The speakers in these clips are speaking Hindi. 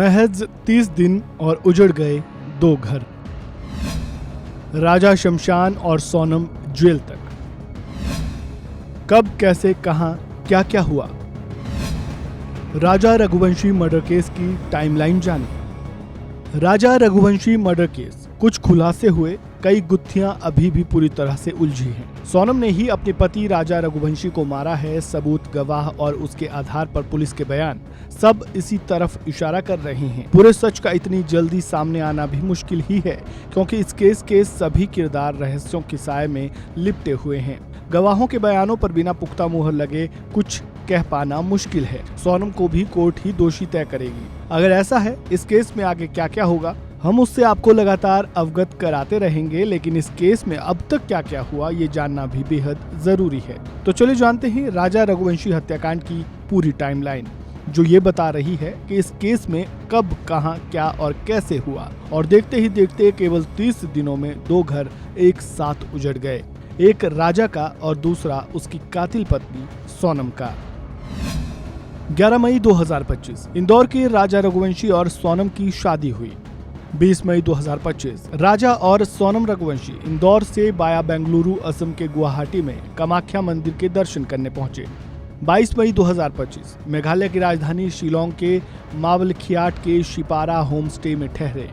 महज 30 दिन और उजड़ गए 2 घर। राजा शमशान और सोनम जेल तक। कब, कैसे, कहां, क्या क्या हुआ। राजा रघुवंशी मर्डर केस की टाइमलाइन जाने। राजा रघुवंशी मर्डर केस, कुछ खुलासे हुए, कई गुत्थियां अभी भी पूरी तरह से उलझी हैं। सोनम ने ही अपने पति राजा रघुवंशी को मारा है। सबूत, गवाह और उसके आधार पर पुलिस के बयान सब इसी तरफ इशारा कर रहे हैं। पूरे सच का इतनी जल्दी सामने आना भी मुश्किल ही है, क्योंकि इस केस के सभी किरदार रहस्यों के साए में लिपटे हुए हैं। गवाहों के बयानों पर बिना पुख्ता मुहर लगे कुछ कह पाना मुश्किल है। सोनम को भी कोर्ट ही दोषी तय करेगी। अगर ऐसा है, इस केस में आगे क्या क्या होगा, हम उससे आपको लगातार अवगत कराते रहेंगे। लेकिन इस केस में अब तक क्या क्या हुआ, ये जानना भी बेहद जरूरी है। तो चलिए जानते हैं राजा रघुवंशी हत्याकांड की पूरी टाइमलाइन, जो ये बता रही है कि इस केस में कब, कहां, क्या और कैसे हुआ। और देखते ही देखते केवल 30 दिनों में 2 घर एक साथ उजड़ गए, एक राजा का और दूसरा उसकी कातिल पत्नी सोनम का। 11 मई 2025 इंदौर के राजा रघुवंशी और सोनम की शादी हुई। 20 मई 2025 राजा और सोनम रघुवंशी इंदौर से बाया बेंगलुरु, असम के गुवाहाटी में कामाख्या मंदिर के दर्शन करने पहुंचे। 22 मई 2025 मेघालय की राजधानी शिलोंग के मावलखियाट के शिपारा होम स्टे में ठहरे।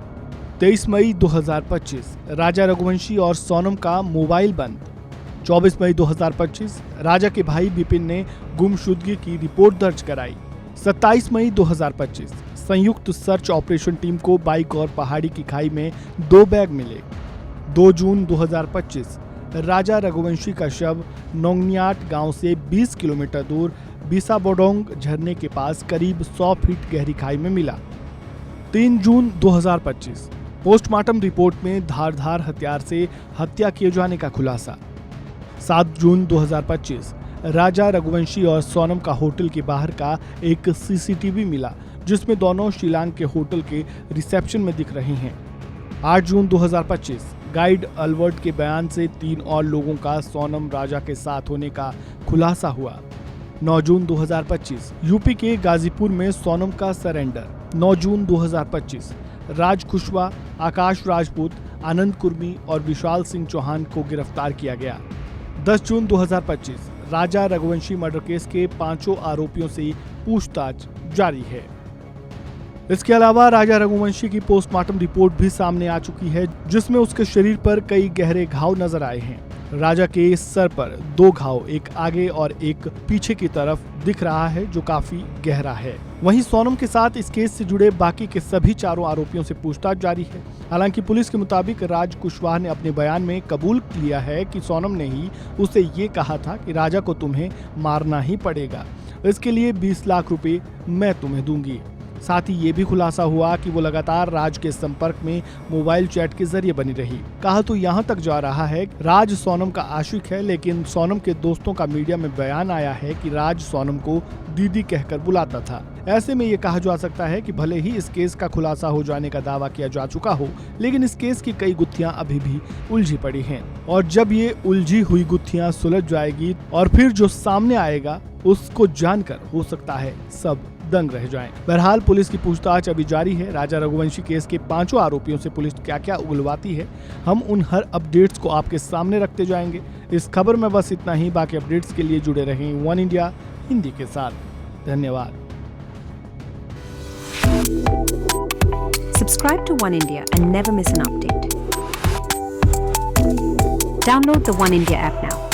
23 मई 2025 राजा रघुवंशी और सोनम का मोबाइल बंद। 24 मई 2025 राजा के भाई बिपिन ने गुमशुदगी की रिपोर्ट दर्ज कराई। 27 मई 2025 संयुक्त सर्च ऑपरेशन टीम को बाइक और पहाड़ी की खाई में 2 बैग मिले। 2 जून 2025 राजा रघुवंशी का शव नोंगनियाट गांव से 20 किलोमीटर दूर बिसाबोडोंग झरने के पास करीब 100 फीट गहरी खाई में मिला। 3 जून 2025 पोस्टमार्टम रिपोर्ट में धारदार हथियार से हत्या किए जाने का खुलासा। 7 जून 2025 राजा रघुवंशी और सोनम का होटल के बाहर का एक सीसीटीवी मिला, जिसमें दोनों शिलांग के होटल के रिसेप्शन में दिख रहे हैं। 8 जून 2025 गाइड अल्बर्ट के बयान से 3 और लोगों का सोनम राजा के साथ होने का खुलासा हुआ। 9 जून 2025 यूपी के गाजीपुर में सोनम का सरेंडर। 9 जून 2025 राज कुशवाहा, आकाश राजपूत, आनंद कुर्मी और विशाल सिंह चौहान को गिरफ्तार किया गया। 10 जून 2025 राजा रघुवंशी मर्डर केस के 5 आरोपियों से पूछताछ जारी है। इसके अलावा राजा रघुवंशी की पोस्टमार्टम रिपोर्ट भी सामने आ चुकी है, जिसमें उसके शरीर पर कई गहरे घाव नजर आए हैं। राजा के सर पर 2 घाव, एक आगे और एक पीछे की तरफ दिख रहा है, जो काफी गहरा है। वहीं सोनम के साथ इस केस से जुड़े बाकी के सभी 4 आरोपियों से पूछताछ जारी है। हालांकि पुलिस के मुताबिक राज कुशवाहा ने अपने बयान में कबूल किया है कि सोनम ने ही उसे ये कहा था कि राजा को तुम्हें मारना ही पड़ेगा, इसके लिए 20 लाख रुपए मैं तुम्हें दूंगी। साथ ही ये भी खुलासा हुआ कि वो लगातार राज के संपर्क में मोबाइल चैट के जरिए बनी रही। कहा तो यहाँ तक जा रहा है राज सोनम का आशिक है, लेकिन सोनम के दोस्तों का मीडिया में बयान आया है कि राज सोनम को दीदी कहकर बुलाता था। ऐसे में ये कहा जा सकता है कि भले ही इस केस का खुलासा हो जाने का दावा किया जा चुका हो, लेकिन इस केस की कई गुत्थियां अभी भी उलझी पड़ी हैं। और जब ये उलझी हुई गुत्थियां सुलझ जाएगी और फिर जो सामने आएगा उसको जानकर हो सकता है सब दंग रह जाएं। बहरहाल पुलिस की पूछताछ अभी जारी है। राजा रघुवंशी केस के 5 आरोपियों से पुलिस क्या क्या उगलवाती है, हम उन हर अपडेट्स को आपके सामने रखते जाएंगे। इस खबर में बस इतना ही। बाकी अपडेट्स के लिए जुड़े रहें वन इंडिया हिंदी के साथ। धन्यवाद। Subscribe to One India and never miss an update. Download the One India app now.